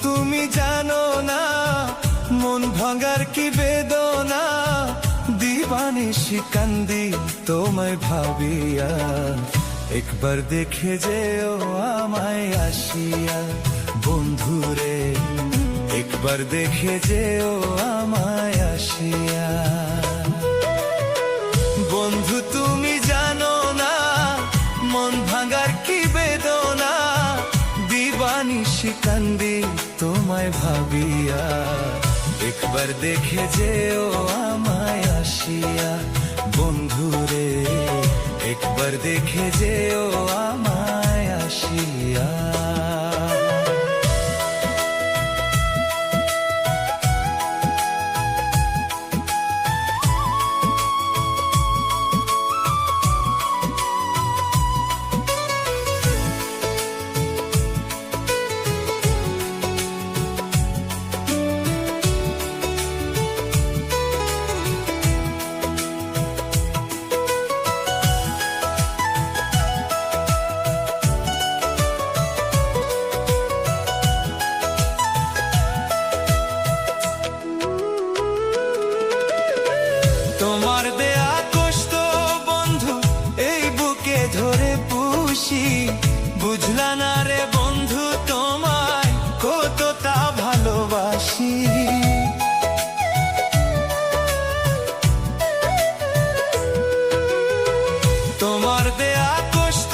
তুমি জানো না মন ভাঙার কি বেদনা, দিবানিশি কান্দি তোমায় ভাবিয়া। একবার দেখে যেও আমায় আসিয়া বন্ধুরে, একবার দেখে যেও আমায় আসিয়া। বন্ধু তুমি জানো না মন ভাঙার কি বেদনা, দিবানিশি কান্দি তোমায় ভাবিয়া। একবার দেখে যেও আমায় আসিয়া বন্ধুরে, একবার দেখে যেও আমায় আসিয়া। তোমার দেয়া কষ্ট বন্ধু এই বুকে ধরে পুষি, বুঝলা না রে বন্ধু তোমায় কতটা ভালোবাসি। তোমার দেয়া কষ্ট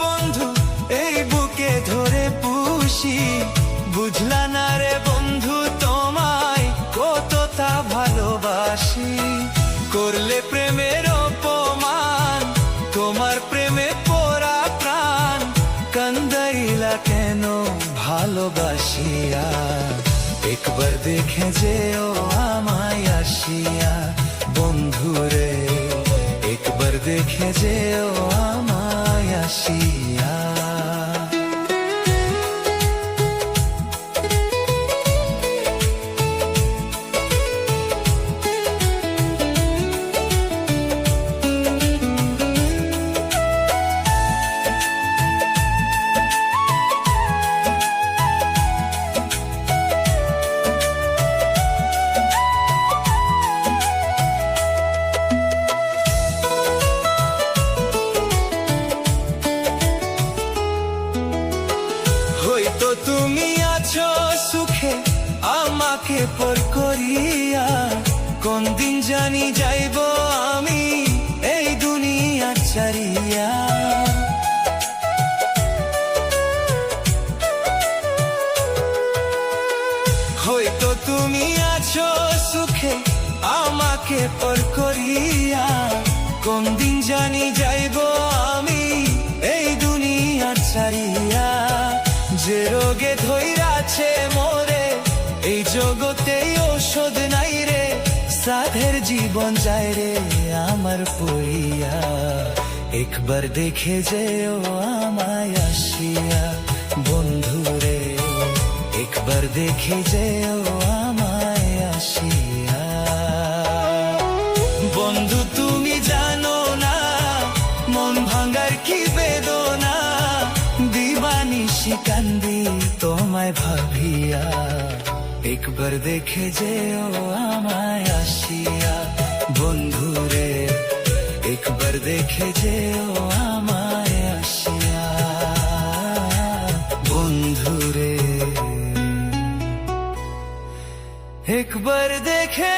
বন্ধু এই বুকে ধরে পুষি, বুঝলা না রে বন্ধু তোমায় কতটা ভালোবাসি। করলে প্রেমের অপমান তোমার প্রেমে পড়া প্রাণ, কান্দাইলা কেন ভালোবাসিয়া। একবার দেখে যেও আমায় আসিয়া বন্ধুরে, একবার দেখে যেও আমায় আসিয়া। হয়তো তুমি আছো সুখে আমাকে পর করিয়া, কোন দিন জানি যাইব আমি এই দুনিয়া ছাড়িয়া। হয়তো তুমি আছো সুখে আমাকে পর করিয়া, কোন দিন জানি যাইব আমি এই দুনিয়া ছাড়িয়া। যে রোগে ধইরাছে মোরে এই জগতে ঔষধ নাই রে, সাধের জীবন যায় রে আমার পড়িয়া। একবার দেখে যেও আমায় আসিয়া বন্ধুরে, একবার দেখে যেও আমায় আসিয়া। বন্ধু তুমি জানো না মন ভাঙার কি বেদনা, দিবানিশি কান্দি তোমায় ভাবিয়া। একবার দেখে যেও আমায় আসিয়া বন্ধুরে, একবার দেখে যেও আমায় আসিয়া বন্ধুরে, একবার দেখে